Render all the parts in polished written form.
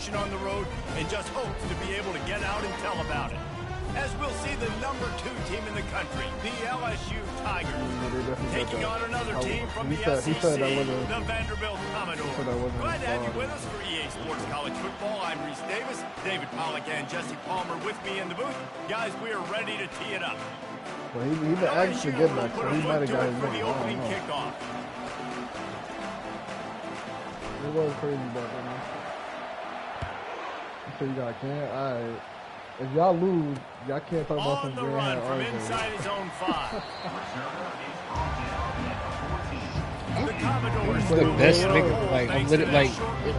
motion on the road and just hopes to be able to get out and tell about it. As we'll see the number 2 team in the country, the LSU Tigers, taking on another team from the SEC, the Vanderbilt Commodores. Glad to have you with us for EA Sports College Football. I'm Reese Davis, David Pollack and Jesse Palmer with me in the booth. Guys, we are ready to tee it up. Well, he been actually good back, so he might have got his for the opening kickoff. It was crazy back then. So you got Cam. All right. If y'all lose, y'all can't talk about some grand hat from inside his own 5. The Commodores the best nigga,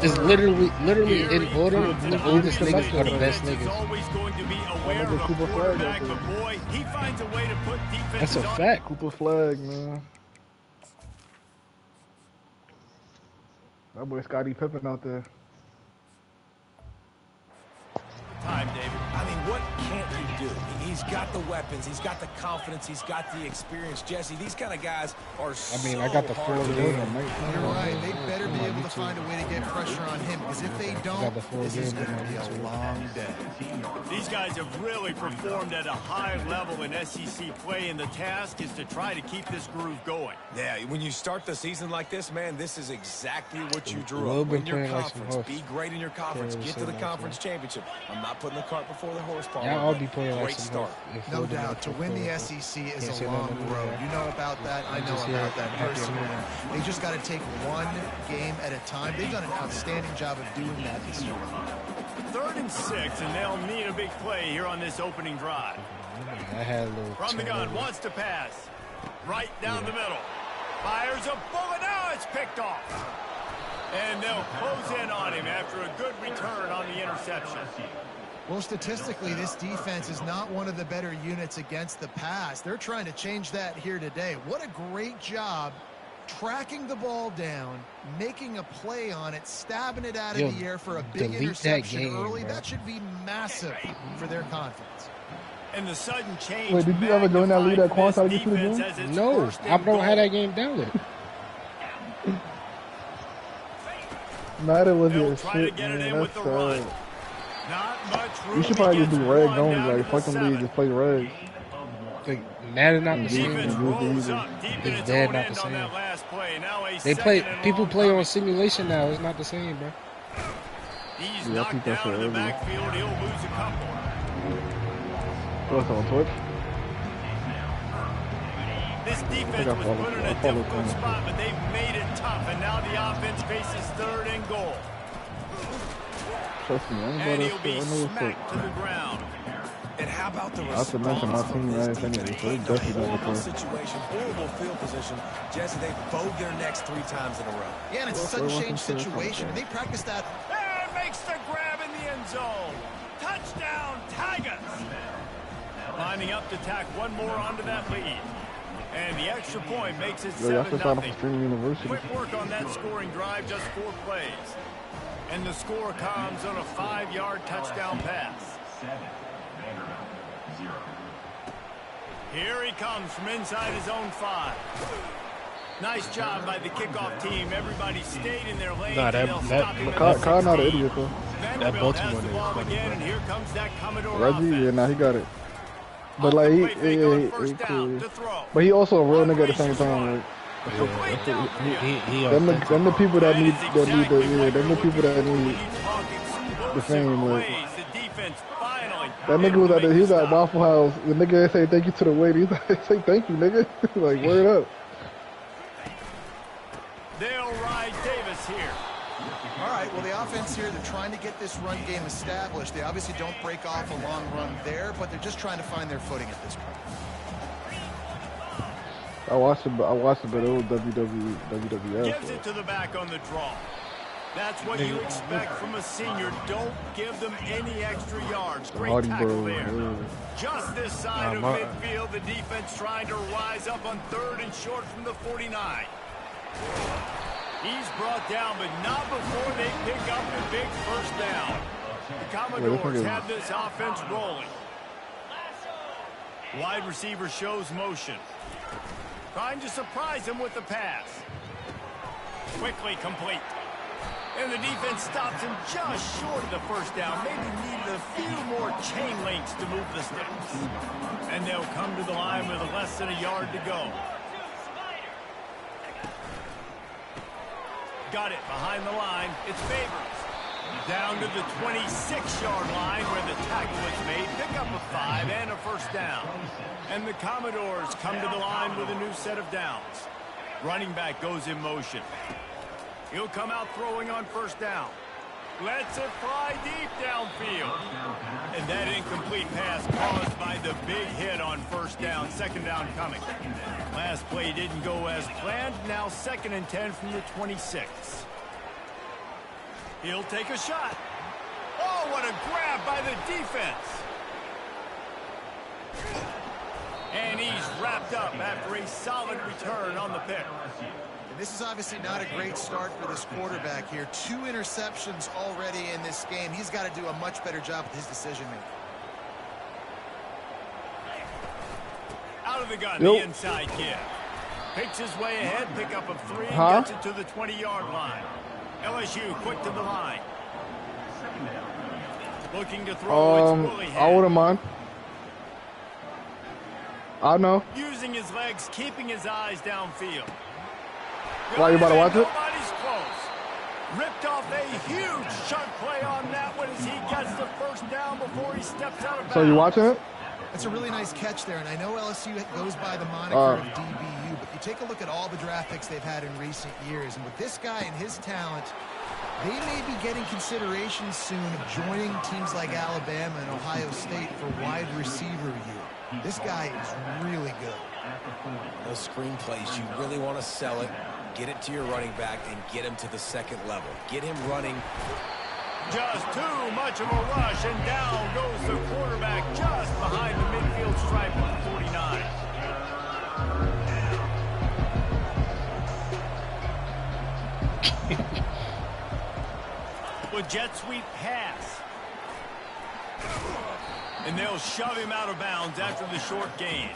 it's literally in order. The oldest niggas are the best niggas. Always going to be aware of a quarterback, but boy, he finds a way to put defense. That's a fact. Cooper Flag, man. That boy Scottie Pippen out there. Time, David. I mean, what can't you do? He's got the weapons, he's got the confidence, he's got the experience. Jesse, these kind of guys are I got the 4 game. You're right. They better be able to find a way to get pressure on him, because if they don't, this is going to be a long day. These guys have really performed at a high level in SEC play, and the task is to try to keep this groove going. Yeah, when you start the season like this, man, this is exactly what you drew up. Win your conference, be great in your conference, get to the conference championship. I'm not putting the cart before the horse, Paul. Yeah, I'll be playing like some start. No doubt. To win the SEC is a long road. You know about that. I know about that personally. They just got to take one game at a time. They've done an outstanding job of doing that this year. 3rd and 6, and they'll need a big play here on this opening drive. I had a little from the gun, wants to pass. Right down the middle. Fires a bullet. Now it's picked off. And they'll close in on him after a good return on the interception. Well, statistically, this defense is not one of the better units against the pass. They're trying to change that here today. What a great job tracking the ball down, making a play on it, stabbing it out of the air for a big interception early. That should be massive for their confidence. And the sudden change. Wait, did you ever go in that lead at Quan to get to the game? No, I don't have that game down there. Neither was your shit, man. That's sad. Not much room. You should probably just do regs only. Like, fuck them league, just play regs. Like, Madden not the same. It's dead not the same. They play. People play on simulation now. It's not the same, bro. He's knocked down in the backfield. He'll lose a couple. What's on Twitch? This defense was put in a difficult spot, but they've made it tough, and now the offense faces 3rd and goal. Trust me, and he'll be smacked to the ground. And how about the response? I have to mention my team, right? So horrible situation, horrible field position. Jesse, they bowed their necks 3 times in a row. Yeah, and it's a sudden change situation. They practiced that. And makes the grab in the end zone. Touchdown, Tigers. Lining up to tack one more onto that lead. And the extra point makes it 7-0. Quick work on that scoring drive, just 4 plays. And the score comes on a 5-yard touchdown pass. Here he comes from inside his own 5. Nice job by the kickoff team. Everybody stayed in their lane. Kyle not an idiot, though. That Baltimore is again, and here comes that Commodore Reggie, yeah, nah, he got it. But like he cool. But he also a real nigga at the same time. Like, them the people that need the fame. Like, that nigga was he was at Waffle House. The nigga say thank you to the waiter. He's like, say thank you, nigga. Like, word up. They'll ride Davis here. All right, well, the offense here, they're trying to get this run game established. They obviously don't break off a long run there, but they're just trying to find their footing at this point. I watched it, but it was WWF. Gives it to the back on the draw. That's what you expect from a senior. Don't give them any extra yards. Great tackle there. Just this side of midfield, the defense trying to rise up on 3rd and short from the 49. He's brought down, but not before they pick up a big first down. The Commodores have this offense rolling. Wide receiver shows motion. Trying to surprise him with the pass. Quickly complete. And the defense stops him just short of the first down. Maybe needed a few more chain links to move the sticks. And they'll come to the line with less than a yard to go. Got it behind the line. It's Favors. Down to the 26-yard line where the tackle is made. Pick up a 5 and a first down. And the Commodores come to the line with a new set of downs. Running back goes in motion. He'll come out throwing on first down. Lets it fly deep downfield. And that incomplete pass caused by the big hit on first down. Second down coming. Last play didn't go as planned. Now 2nd and 10 from the 26. He'll take a shot. Oh, what a grab by the defense. And he's wrapped up after a solid return on the pick. And this is obviously not a great start for this quarterback here. 2 interceptions already in this game. He's got to do a much better job with his decision-making. Out of the gun, the inside give. Picks his way ahead, pick up of 3, gets it to the 20-yard line. LSU quick to the line. Looking to throw, it's Willie. I wouldn't mind. I know. Using his legs, keeping his eyes downfield. Why, you about to watch it? Nobody's close. Ripped off a huge chunk play on that one as he gets the first down before he steps out of bounds. So you watching it? That's a really nice catch there, and I know LSU goes by the moniker of DBU, but you take a look at all the draft picks they've had in recent years, and with this guy and his talent, they may be getting consideration soon of joining teams like Alabama and Ohio State for wide receiver year. This guy is really good. Those screen plays, you really want to sell it, get it to your running back, and get him to the second level. Get him running. Just too much of a rush, and down goes the quarterback just behind the midfield stripe of the 49. With jet sweep pass. And they'll shove him out of bounds after the short gain.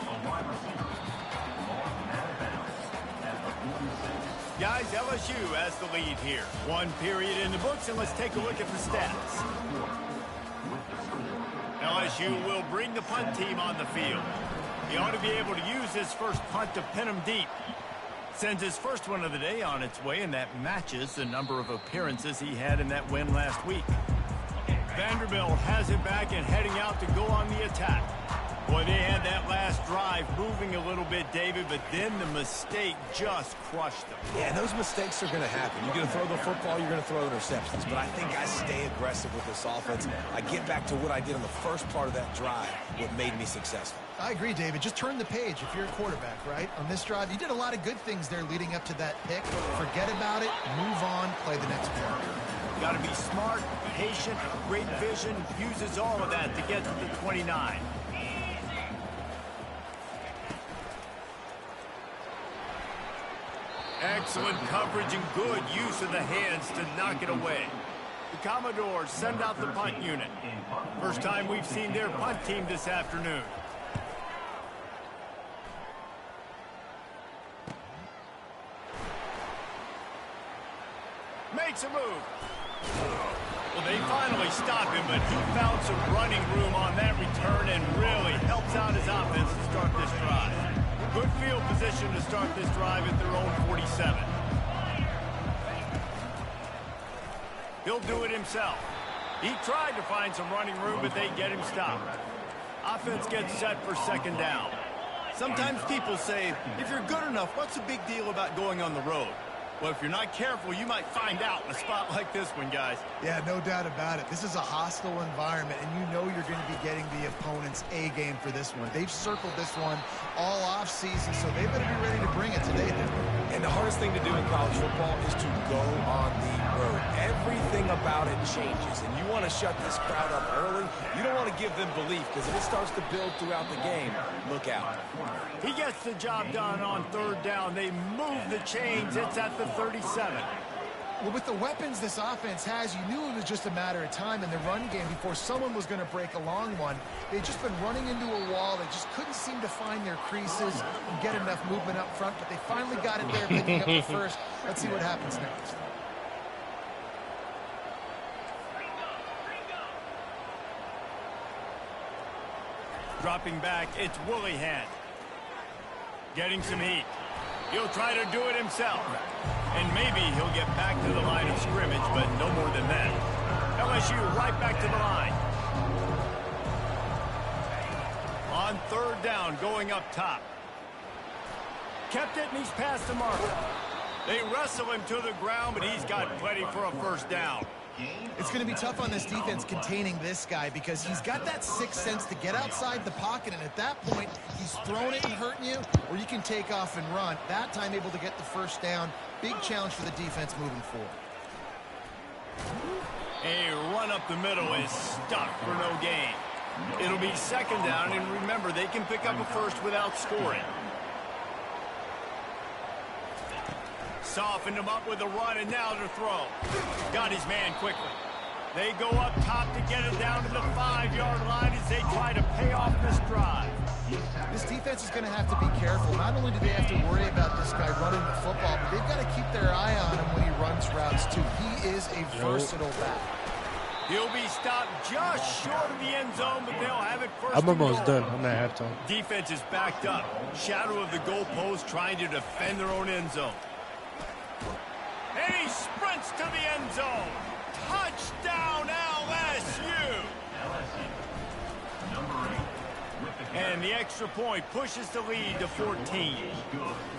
Guys, LSU has the lead here. 1 period in the books, and let's take a look at the stats. LSU will bring the punt team on the field. He ought to be able to use his first punt to pin him deep. Sends his first one of the day on its way, and that matches the number of appearances he had in that win last week. Vanderbilt has it back and heading out to go on the attack. Boy, they had that last drive moving a little bit, David, but then the mistake just crushed them. Yeah, those mistakes are going to happen. You're going to throw the football, you're going to throw interceptions. But I think I stay aggressive with this offense. I get back to what I did on the first part of that drive, what made me successful. I agree, David. Just turn the page if you're a quarterback, right? On this drive, you did a lot of good things there leading up to that pick. Forget about it, move on, play the next play. Got to be smart, patient, great vision, uses all of that to get to the 29. Excellent coverage and good use of the hands to knock it away. The Commodores send out the punt unit. First time we've seen their punt team this afternoon. Makes a move. Well, they finally stop him, but he found some running room on that return and really helps out his offense to start this drive. Good field position to start this drive at their own 47. He'll do it himself. He tried to find some running room, but they get him stopped. Offense gets set for second down. Sometimes people say, if you're good enough, what's the big deal about going on the road? Well, if you're not careful, you might find out in a spot like this one, guys. Yeah, no doubt about it. This is a hostile environment, and you know you're going to be getting the opponent's A game for this one. They've circled this one all off season, so they better be ready to bring it today. And the hardest thing to do in college football is to go on the road. Everything about it changes, and you want to shut this crowd up early. You don't want to give them belief, because if it starts to build throughout the game, look out. He gets the job done on third down. They move the chains. It's at the 37. Well, with the weapons this offense has, you knew it was just a matter of time in the run game before someone was going to break a long one. They'd just been running into a wall. They just couldn't seem to find their creases and get enough movement up front, but they finally got it there, picking up the first. Let's see what happens next. Dropping back, it's Willihan. Getting some heat. He'll try to do it himself. And maybe he'll get back to the line of scrimmage, but no more than that. LSU right back to the line. On third down, going up top. Kept it, and he's past the marker. They wrestle him to the ground, but he's got plenty for a first down. It's going to be tough on this defense containing this guy because he's got that sixth sense to get outside the pocket, and at that point, he's throwing it and hurting you, or you can take off and run. That time able to get the first down. Big challenge for the defense moving forward. A run up the middle is stuck for no gain. It'll be second down, and remember, they can pick up a first without scoring. Softened him up with a run, and now to throw. Got his man quickly. They go up top to get it down to the 5-yard line as they try to pay off this drive. This defense is going to have to be careful. Not only do they have to worry about this guy running the football, but they've got to keep their eye on him when he runs routes, too. He is a versatile back. He'll be stopped just short of the end zone, but they'll have it first. I'm almost done. I'm at halftime. Defense is backed up. Shadow of the goalpost trying to defend their own end zone. And he sprints to the end zone. Touchdown, LSU. And the extra point pushes the lead to 14.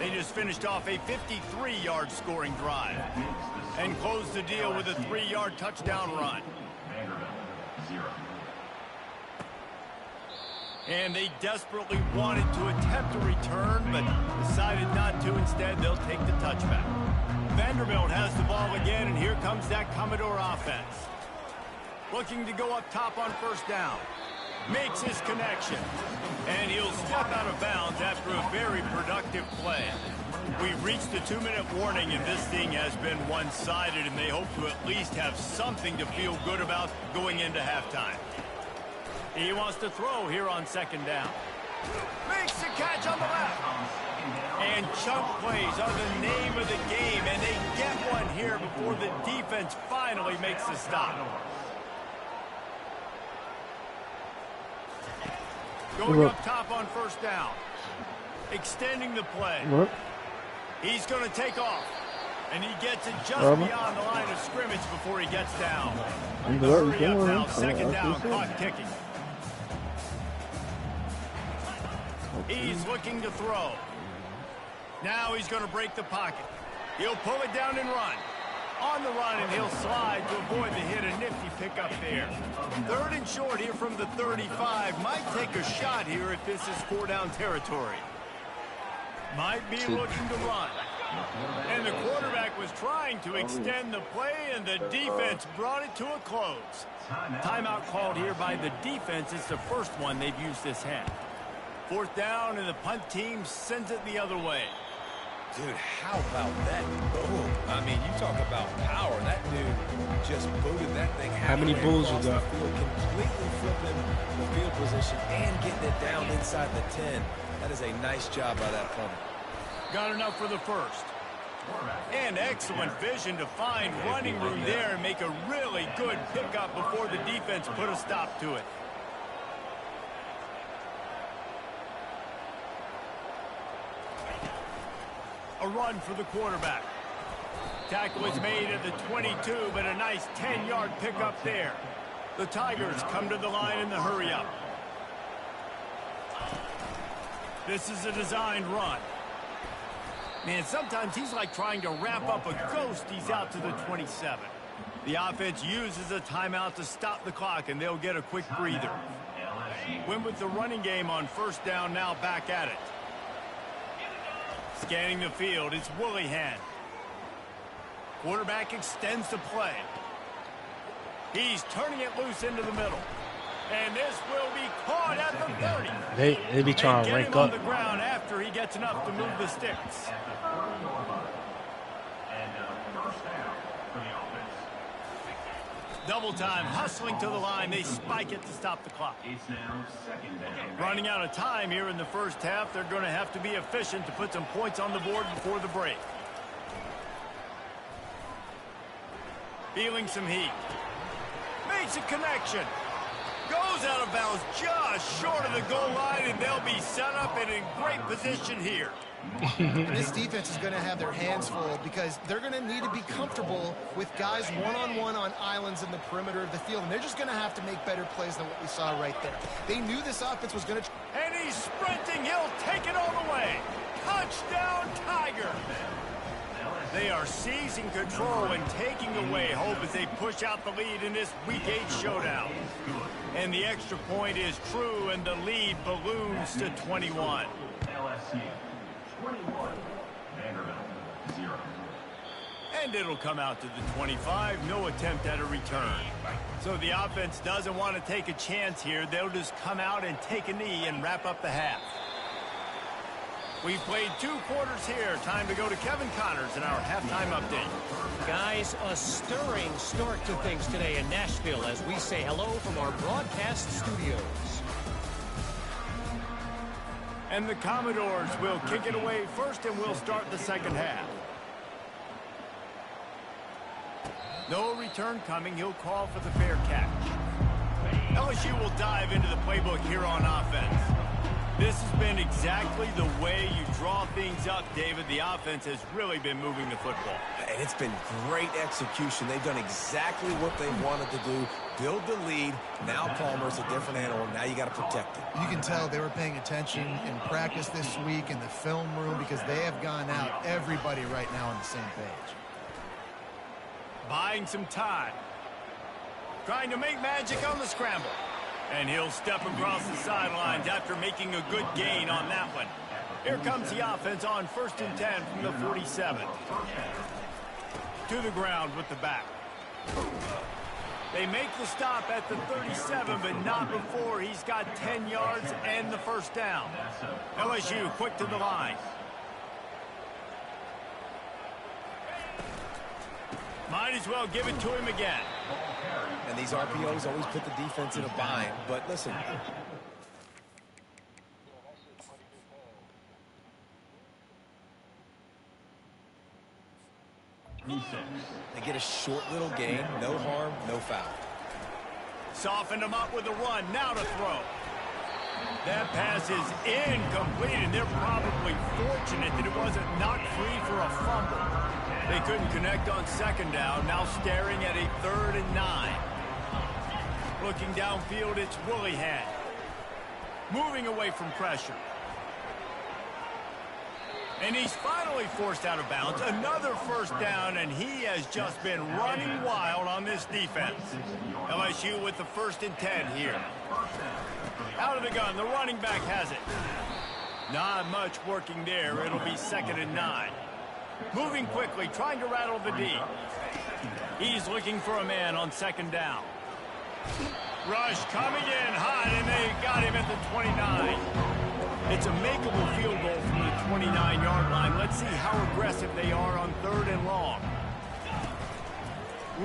They just finished off a 53-yard scoring drive and closed the deal with a 3-yard touchdown run. And they desperately wanted to attempt a return, but decided not to. Instead, they'll take the touchback. Vanderbilt has the ball again, and here comes that Commodore offense. Looking to go up top on first down. Makes his connection. And he'll step out of bounds after a very productive play. We've reached the 2-minute warning, and this thing has been one-sided, and they hope to at least have something to feel good about going into halftime. He wants to throw here on second down. Makes the catch on the left. And chunk plays are the name of the game, and they get one here before the defense finally makes the stop. Going up top on first down. Extending the play. He's going to take off. And he gets it just beyond the line of scrimmage before he gets down. Hurry up now, second down, clock ticking. He's looking to throw. Now he's going to break the pocket. He'll pull it down and run. On the run, and he'll slide to avoid the hit. A nifty pickup there. Third and short here from the 35. Might take a shot here if this is 4-down territory. Might be looking to run. And the quarterback was trying to extend the play, and the defense brought it to a close. Timeout called here by the defense. It's the first one they've used this half. Fourth down, and the punt team sends it the other way. Dude, how about that boom? I mean, you talk about power. That dude just booted that thing. How many bulls you got? Completely flipping the field position and getting it down inside the 10. That is a nice job by that punter. Got enough for the first. And excellent vision to find running room there and make a really good pickup before the defense put a stop to it. A run for the quarterback. Tackle is made at the 22, but a nice 10-yard pickup there. The Tigers come to the line in the hurry-up. This is a designed run. Man, sometimes he's like trying to wrap up a ghost. He's out to the 27. The offense uses a timeout to stop the clock, and they'll get a quick breather. Went with the running game on first down, now back at it. Scanning the field, it's Willihan. Quarterback extends the play. He's turning it loose into the middle. And this will be caught at the 30. They be trying to rank up. On the ground after he gets enough to move the sticks. Double time, hustling to the line. They spike it to stop the clock. Running out of time here in the first half. They're going to have to be efficient to put some points on the board before the break. Feeling some heat. Makes a connection. Goes out of bounds just short of the goal line, and they'll be set up and in great position here. This defense is going to have their hands full because they're going to need to be comfortable with guys one-on-one on islands in the perimeter of the field, and they're just going to have to make better plays than what we saw right there. They knew this offense was going to... And he's sprinting. He'll take it all the way. Touchdown, Tiger. They are seizing control and taking away hope as they push out the lead in this Week 8 showdown. And the extra point is true, and the lead balloons to 21. LSU 21, Vanderbilt 0. And it'll come out to the 25. No attempt at a return. So the offense doesn't want to take a chance here. They'll just come out and take a knee and wrap up the half. We've played 2 quarters here. Time to go to Kevin Connors in our halftime update. Guys, a stirring start to things today in Nashville as we say hello from our broadcast studios. And the Commodores will kick it away first, and we'll start the second half. No return coming. He'll call for the fair catch. LSU will dive into the playbook here on offense. This has been exactly the way you draw things up, David. The offense has really been moving the football. And it's been great execution. They've done exactly what they wanted to do. Build the lead. Now Palmer's a different animal. Now you got to protect it. You can tell they were paying attention in practice this week in the film room because they have gone out, everybody right now on the same page. Buying some time. Trying to make magic on the scramble. And he'll step across the sidelines after making a good gain on that one. Here comes the offense on 1st and 10 from the 47. To the ground with the back. They make the stop at the 37, but not before he's got 10 yards and the first down. LSU quick to the line. Might as well give it to him again. And these RPOs always put the defense in a bind. But listen. They get a short little gain. No harm, no foul. Softened him up with a run. Now to throw. That pass is incomplete, and they're probably fortunate that it wasn't knocked free for a fumble. They couldn't connect on 2nd down. Now staring at a 3rd and 9. Looking downfield, it's Willihan. Moving away from pressure. And he's finally forced out of bounds. Another first down, and he has just been running wild on this defense. LSU with the 1st and 10 here. Out of the gun, the running back has it. Not much working there. It'll be 2nd and 9. Moving quickly, trying to rattle the D. He's looking for a man on 2nd down. Rush coming in hot, and they got him at the 29. It's a makeable field goal from the 29-yard line. Let's see how aggressive they are on 3rd and long.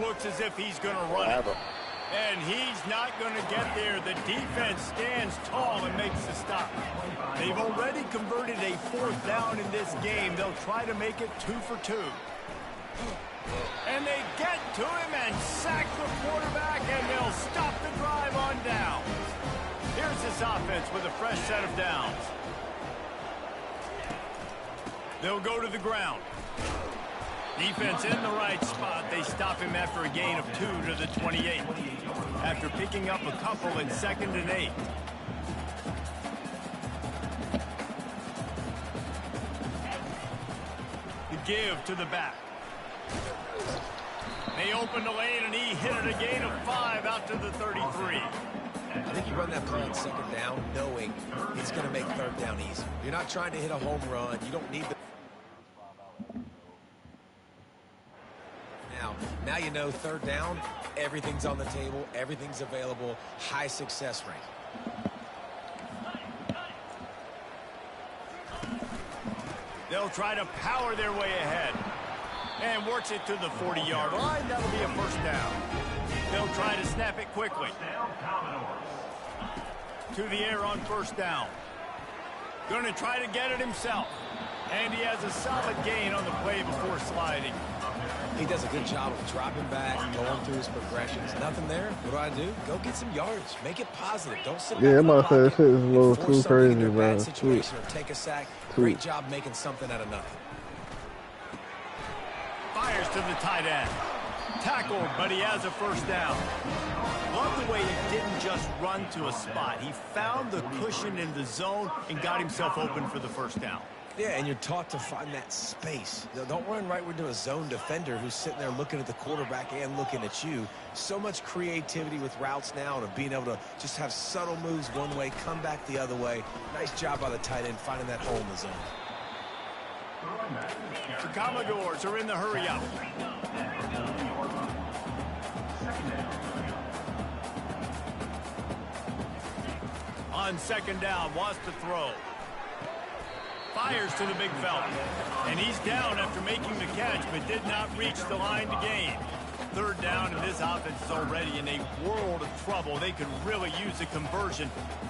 Looks as if he's going to run it. And he's not going to get there. The defense stands tall and makes the stop. They've already converted a 4th down in this game. They'll try to make it 2 for 2. And they get to him and sack the quarterback, and they'll stop the drive on downs. Here's this offense with a fresh set of downs. They'll go to the ground. Defense in the right spot. They stop him after a gain of 2 to the 28. After picking up a couple in 2nd and 8. The give to the back. They opened the lane, and he hit it a gain of 5 out to the 33. I think you run that play on 2nd down knowing it's going to make 3rd down easy. You're not trying to hit a home run. You don't need the... Now you know 3rd down, everything's on the table, everything's available, high success rate. They'll try to power their way ahead. And works it to the 40-yard line. That'll be a first down. They'll try to snap it quickly. To the air on 1st down. Going to try to get it himself. And he has a solid gain on the play before sliding. He does a good job of dropping back, going through his progressions. Nothing there. What do? Go get some yards. Make it positive. Don't sit back in the pocket. This shit is a little too crazy, bro. Situation or take a sack. Great job making something out of nothing. Fires to the tight end. Tackled, but he has a first down. Love the way he didn't just run to a spot. He found the cushion in the zone and got himself open for the first down. Yeah, and you're taught to find that space. Don't run right into a zone defender who's sitting there looking at the quarterback and looking at you. So much creativity with routes now and being able to just have subtle moves one way, come back the other way. Nice job by the tight end finding that hole in the zone. The Commodores are in the hurry up. On second down, wants to throw. Fires to the big fella. And he's down after making the catch, but did not reach the line to gain. Third down, and this offense is already in a world of trouble. They could really use a conversion,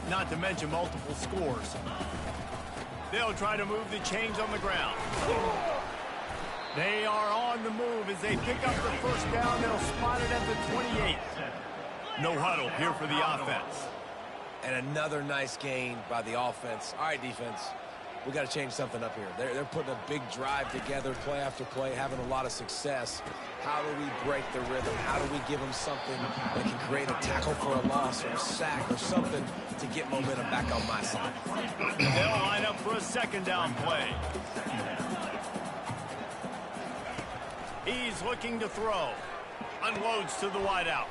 not to mention multiple scores. They'll try to move the chains on the ground. They are on the move as they pick up the first down. They'll spot it at the 28. No huddle here for the offense. And another nice gain by the offense. All right, defense. We got to change something up here. They're putting a big drive together, play after play, having a lot of success. How do we break the rhythm? How do we give them something that can create a tackle for a loss or a sack or something to get momentum back on my side? They'll line up for a second down play. He's looking to throw. Unloads to the wideout.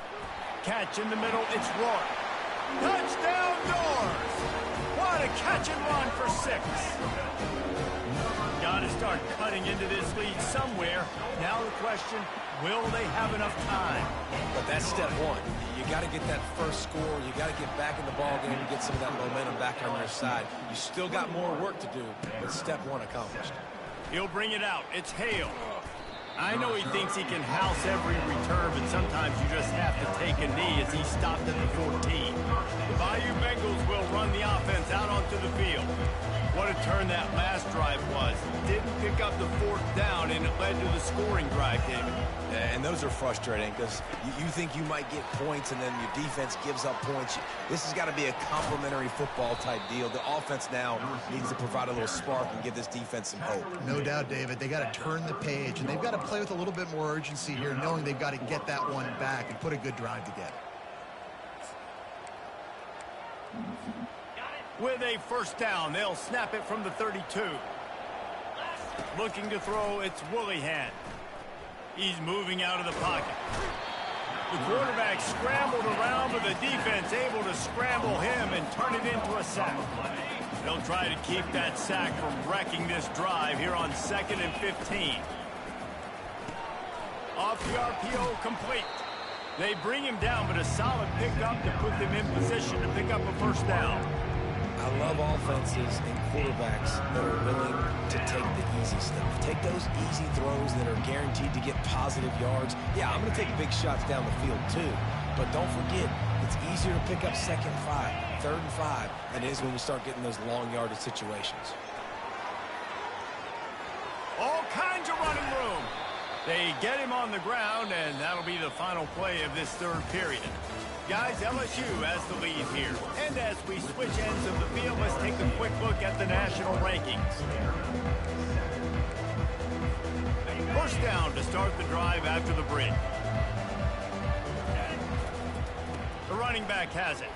Catch in the middle. It's Rourke. Touchdown Doors! What a catch and run for 6. Got to start cutting into this lead somewhere. Now the question, will they have enough time? But that's step one. You got to get that first score. You got to get back in the ball game and get some of that momentum back on your side. You still got more work to do, but step one accomplished. He'll bring it out. It's Hale. I know he thinks he can house every return, but sometimes you just have to take a knee as he stopped at the 14. The Bayou Bengals will run the offense out onto the field. What a turn that last drive was. Didn't pick up the fourth down, and it led to the scoring drive, David. And those are frustrating because you think you might get points and then your defense gives up points. This has got to be a complementary football type deal. The offense now needs to provide a little spark and give this defense some hope. No doubt, David. They got to turn the page, and they've got to play with a little bit more urgency here, knowing they've got to get that one back and put a good drive together. With a first down, they'll snap it from the 32. Looking to throw, it's Willihan. He's moving out of the pocket. The quarterback scrambled around, but the defense able to scramble him and turn it into a sack. They'll try to keep that sack from wrecking this drive here on 2nd and 15. Off the RPO, complete. They bring him down, but a solid pickup to put them in position to pick up a first down. I love offenses and quarterbacks that are willing to take the easy stuff. Take those easy throws that are guaranteed to get positive yards. Yeah, I'm going to take big shots down the field too. But don't forget, it's easier to pick up 2nd and 5, 3rd and 5 than it is when we start getting those long yardage situations. All kinds of running room. They get him on the ground, and that'll be the final play of this third period. Guys, LSU has the lead here. And as we switch ends of the field, let's take a quick look at the national rankings. First down to start the drive after the break. The running back has it.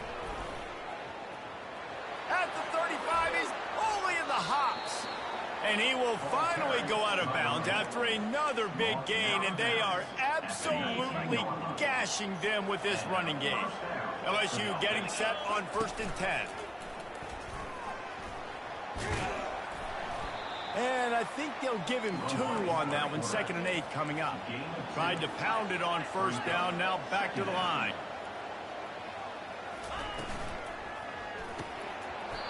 At the 35, he's only in the hops. And he will finally go out of bounds after another big gain, and they are absolutely gashing them with this running game. LSU getting set on 1st and 10. And I think they'll give him 2 on that one, 2nd and 8 coming up. Tried to pound it on first down, now back to the line.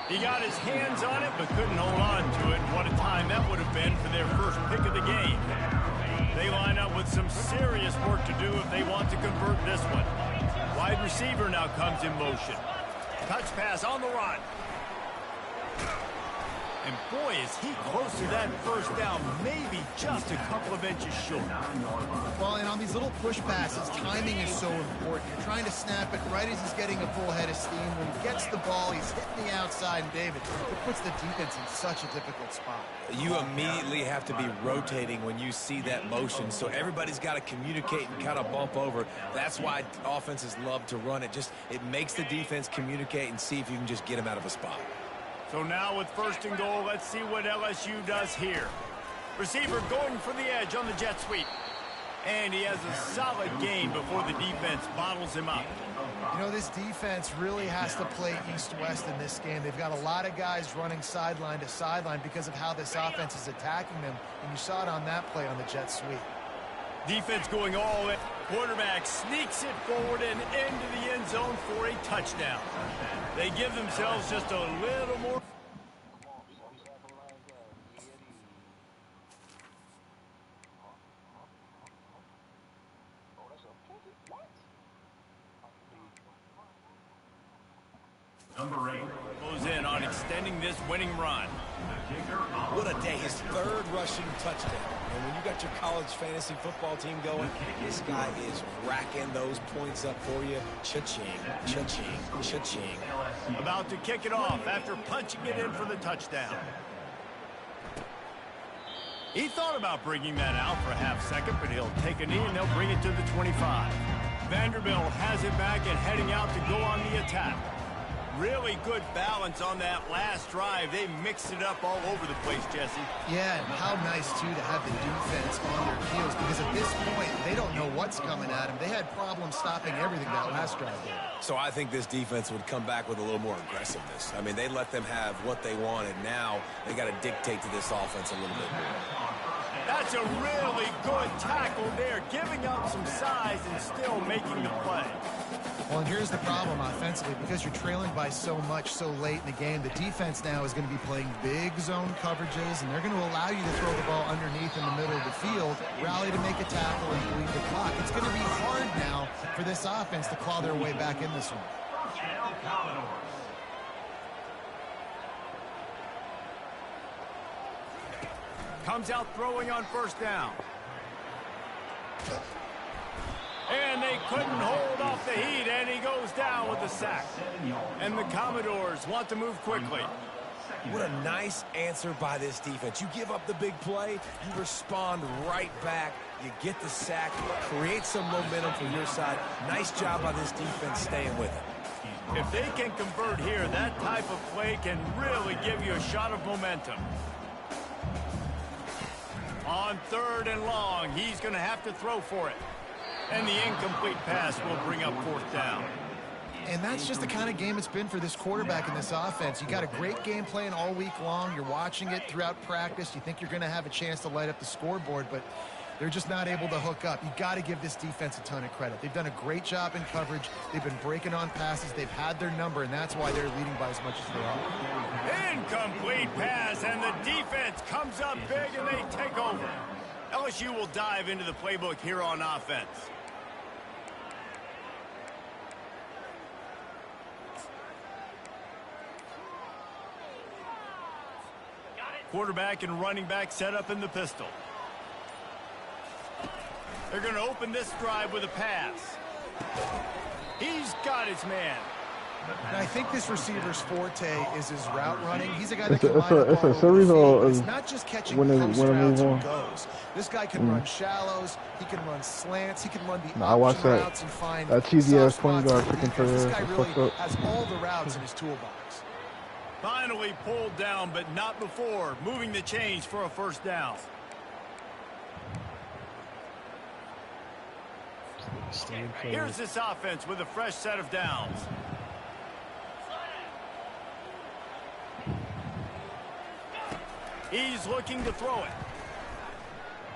He got his hands on it, but couldn't hold on to it. What a time that would have been for their first pick of the game. They line up with some serious work to do if they want to convert this one. Wide receiver now comes in motion. Touch pass on the run. And boy, is he close to that first down, maybe just a couple of inches short. Well, and on these little push passes, timing is so important. You're trying to snap it right as he's getting a full head of steam. When he gets the ball, he's hitting the outside, and David, it puts the defense in such a difficult spot. You immediately have to be rotating when you see that motion, so everybody's got to communicate and kind of bump over. That's why offenses love to run it. It makes the defense communicate and see if you can just get him out of a spot. So now with 1st and goal, let's see what LSU does here. Receiver going for the edge on the jet sweep. And he has a solid game before the defense bottles him up. You know, this defense really has to play east-west in this game. They've got a lot of guys running sideline to sideline because of how this offense is attacking them. And you saw it on that play on the jet sweep. Defense going all in. Quarterback sneaks it forward and into the end zone for a touchdown. They give themselves just a little more. Number 8. Goes in on extending this winning run. What a day. His 3rd rushing touchdown. And when you got your college fantasy football team going, this guy is racking those points up for you. Cha-ching, cha-ching, cha-ching. About to kick it off after punching it in for the touchdown. He thought about bringing that out for a half-second, but he'll take a knee and they'll bring it to the 25. Vanderbilt has it back and heading out to go on the attack. Really good balance on that last drive. They mixed it up all over the place, Jesse. Yeah, and how nice, too, to have the defense on their heels, because at this point, they don't know what's coming at them. They had problems stopping everything that last drive did. So I think this defense would come back with a little more aggressiveness. I mean, they let them have what they wanted. Now they got to dictate to this offense a little bit more. That's a really good tackle there, giving up some size and still making the play. Well, and here's the problem offensively. Because you're trailing by so much so late in the game, the defense now is going to be playing big zone coverages, and they're going to allow you to throw the ball underneath in the middle of the field, rally to make a tackle, and bleed the clock. It's going to be hard now for this offense to claw their way back in this one. Comes out throwing on 1st down. And they couldn't hold off the heat, and he goes down with the sack. And the Commodores want to move quickly. What a nice answer by this defense. You give up the big play, you respond right back, you get the sack, create some momentum for your side. Nice job by this defense staying with it. If they can convert here, that type of play can really give you a shot of momentum. On 3rd and long, he's going to have to throw for it. And the incomplete pass will bring up 4th down. And that's just the kind of game it's been for this quarterback in this offense. You got a great game plan all week long. You're watching it throughout practice. You think you're going to have a chance to light up the scoreboard, but they're just not able to hook up. You got to give this defense a ton of credit. They've done a great job in coverage. They've been breaking on passes. They've had their number, and that's why they're leading by as much as they are. Incomplete pass, and the defense comes up big, and they take over. LSU will dive into the playbook here on offense. Quarterback and running back set up in the pistol. They're going to open this drive with a pass. He's got his man. And I think this receiver's forte is his route running. He's a guy that can line up it's all a over series the field. or It's not just catching when post routes and on. goes. This guy can run shallows. He can run slants. He can run the I watch option that. routes and find That cheesy ass soft point spots guard in the chicken for defense. This guy really up. has all the routes in his toolbox. Finally pulled down, but not before. Moving the chains for a 1st down. Here's this offense with a fresh set of downs. He's looking to throw it.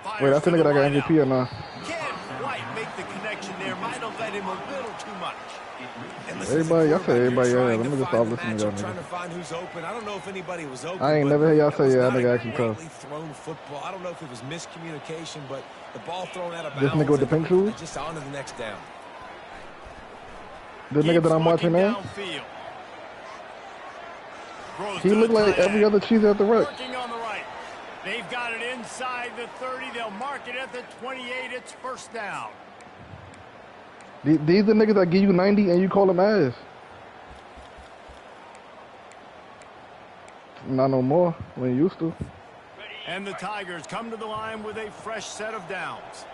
Fires Wait, I think I got MVP or not? Can't quite make the connection there. Might have let him a little too much. Everybody, y'all say everybody, yeah. Let me just stop listening to y'all. Trying to find who's open. I don't know if anybody was open. I ain't never heard y'all say, yeah, I think I actually tough. Thrown football. I don't know if it was miscommunication, but the ball thrown out of bounds. This nigga with the pink shoes? Just on to the next down. The nigga that I'm watching now? Throws He to looked the like tight every end. other cheese at the wreck. Working on the right. They've got it inside the 30. They'll mark it at the 28. It's first down. These the niggas that give you 90 and you call them ass. Not no more. We ain't used to. And the Tigers come to the line with a fresh set of downs.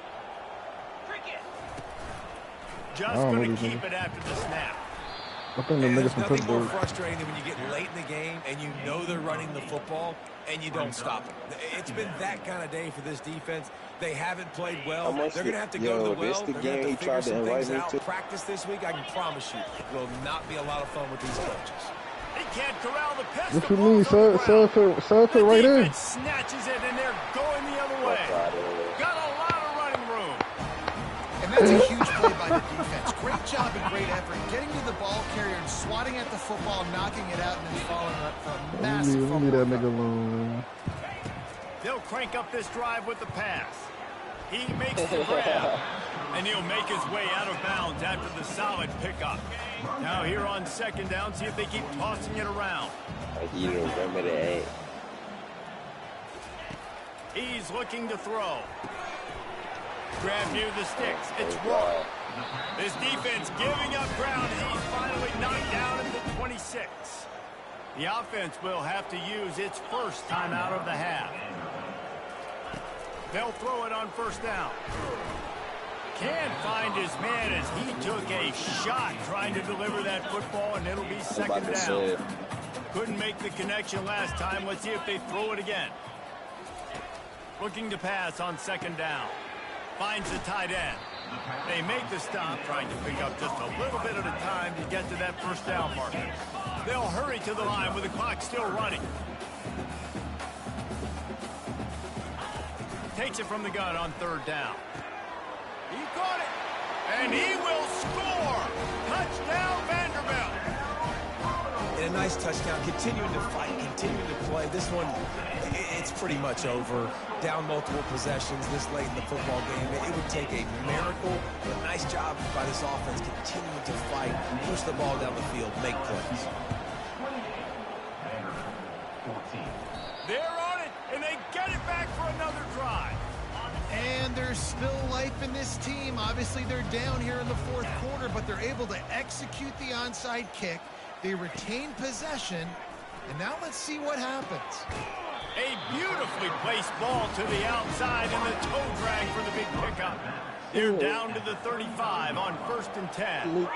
Just going to keep it after the snap. I think the niggas from There's nothing more Pittsburgh. frustrating than when you get late in the game and you know they're running the football and you don't stop them. It's been that kind of day for this defense. They haven't played well. They're going to have to go to the well. They're going to have to figure some things out. Practice this week, I can promise you, will not be a lot of fun with these coaches. He can't corral the pass. What you mean? Serve it right in. Snatches it, and they're going the other way. Got a lot of running room. And that's a huge play by the defense. Great job and great effort getting to the ball carrier and swatting at the football, knocking it out, and then following up for a massive Leave fumble. that nigga alone, man. They'll crank up this drive with the pass. He makes the grab, and he'll make his way out of bounds after the solid pickup. Now here on second down, see if they keep tossing it around. You remember that? He's looking to throw. Grab near the sticks. It's Roy. This defense giving up ground as he's finally knocked down at the 26. The offense will have to use its first time out of the half. They'll throw it on first down. Can't find his man as he took a shot trying to deliver that football, and it'll be second down. Couldn't make the connection last time. Let's see if they throw it again. Looking to pass on second down. Finds the tight end. They make the stop, trying to pick up just a little bit at a time to get to that first down marker. They'll hurry to the line with the clock still running. Takes it from the gun on third down. He caught it, and he will score. Touchdown, Vanderbilt. And a nice touchdown, continuing to fight, continuing to play. This one, it's pretty much over. Down multiple possessions this late in the football game. It would take a miracle, but nice job by this offense continuing to fight, push the ball down the field, make plays. They're on it, and they get it back for another drive. And there's still life in this team. Obviously, they're down here in the fourth quarter, but they're able to execute the onside kick. They retain possession, and now let's see what happens. A beautifully placed ball to the outside, and the toe drag for the big pickup. They're down to the 35 on 1st and 10.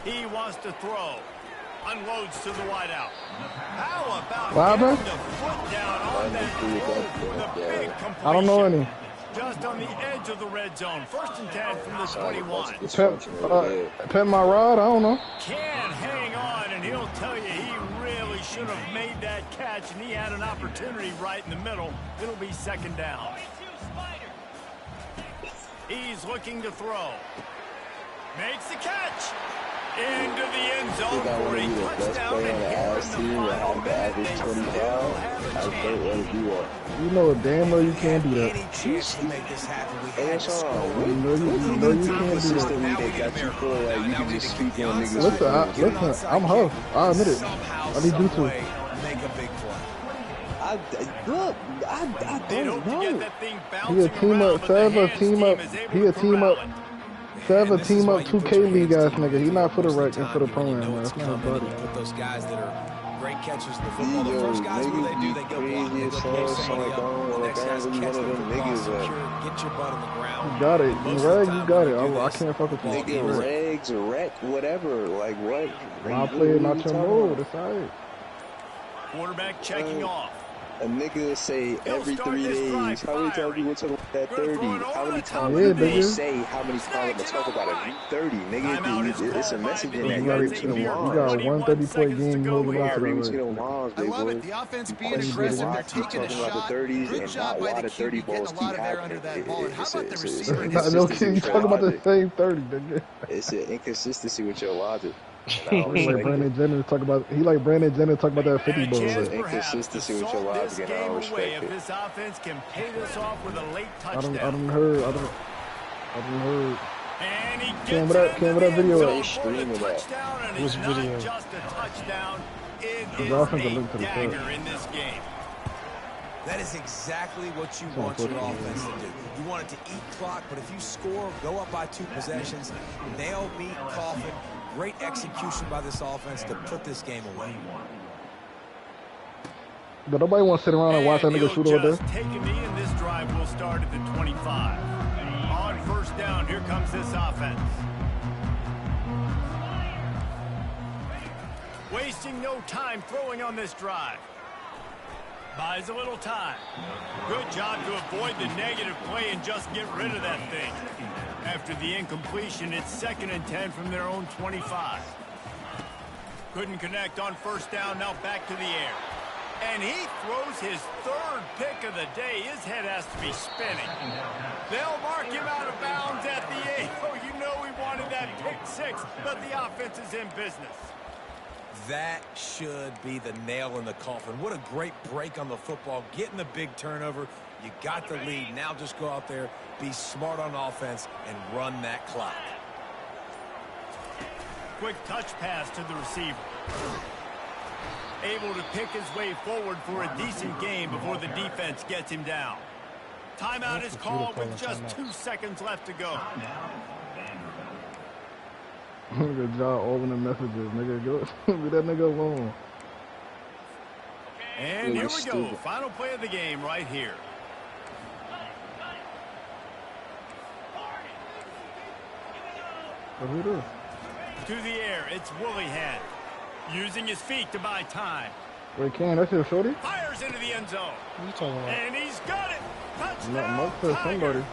He wants to throw. Unloads to the wideout. How about getting the foot down on that throw for the big completion? I don't know any. Just on the edge of the red zone. 1st and 10 from the 21. Pet my rod? I don't know. Can hang on, and he'll tell you he really should have made that catch, and he had an opportunity right in the middle. It'll be second down. He's looking to throw. Makes the catch. Into the end zone for a touchdown, and here in the final minute, they still have a chance. You know damn well you can't do that. Any chance to make this happen, we had to score. You know you can't do that. Listen, I'm Huff. I admit it. I need you to. Make a big play. I don't know. He a team up, Sev a team up. He a team up. Sev a team up 2K league ass nigga. He not for the rec and for the program, man. That's not a buddy. With those guys that are great catchers in the football, the first guys, what do? They go block, they go blow somebody up. The next guy's catch them for loss, get your butt on the ground. You got it. Reg, you got it. I can't fuck with you. Nigga, regs, rec, whatever. Like what? My play, not your mode. That's all right. Quarterback checking off. A nigga say every 3 days. How many times you want to talk about that 30? How many times Yeah, do you say how many times I'm going to talk about it? 30, nigga. It's a message in that. You got a 130-point game. You hold on to that. I love it. The offense being aggressive. They're taking a shot. Good job by the QB getting a lot of air under that ball. And how about the receiver? You talking about the same 30, nigga. It's an inconsistency with your logic. He like Brandon Jennings talk about. He like Brandon Jennings talk about that 50 ball. Inconsistency with your logic, and I don't respect it. If this offense can pay this off with a late I touchdown. don't heard. And he Cam, gets what that video They is? streaming that. touchdown, and What's it's video? not just a touchdown. It The is offense a link to the dagger field. in this game. That is exactly what you want your offense to do. You want it to eat clock, but if you score, go up by 2 possessions, nail, meet, coffin. Great execution by this offense to put this game away. But nobody wants to sit around and watch that nigga shoot all Just day. take a knee, and this drive will start at the 25. On first down, here comes this offense. Wasting no time throwing on this drive. Buys a little time. Good job to avoid the negative play and just get rid of that thing. After the incompletion, it's 2nd and 10 from their own 25. Couldn't connect on first down, now back to the air. And he throws his 3rd pick of the day. His head has to be spinning. They'll mark him out of bounds at the 8. Oh, you know he wanted that pick 6, but the offense is in business. That should be the nail in the coffin. What a great break on the football. Getting the big turnover. You got the lead. Now just go out there, be smart on offense, and run that clock. Quick touch pass to the receiver. Able to pick his way forward for a decent game before the defense gets him down. Timeout is called with just 2 seconds left to go. Good job, all in the messages, nigga. Go, leave that nigga alone. And here we go. Final play of the game right here. What who this? To the air, it's Woollyhead. Using his feet to buy time. Wait, Cam, that's your shorty? Fires into the end zone. What are you talking about? And he's got it. Touchdown, Mark said somebody.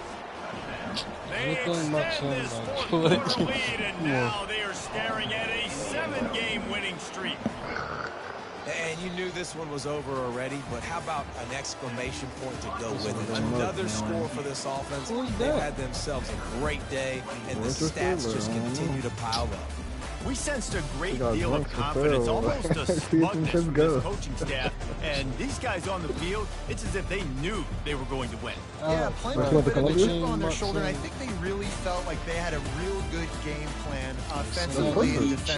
They Anything Mark extend this said, 4th like, quarter lead, and now they are staring at a 7-game winning streak. And you knew this one was over already, but how about an exclamation point to go with it? Another score for this offense. They've had themselves a great day, and the stats just continue to pile up. We sensed a great got deal of drinks for confidence, sale. almost a See if smugness you from can this go. coaching staff. And these guys on the field, it's as if they knew they were going to win. Yeah, playing with What, a bit of a Columbia? chip on their Mark shoulder, and I said. think they really felt like they had a real good game plan offensively That's and perfect. defensively.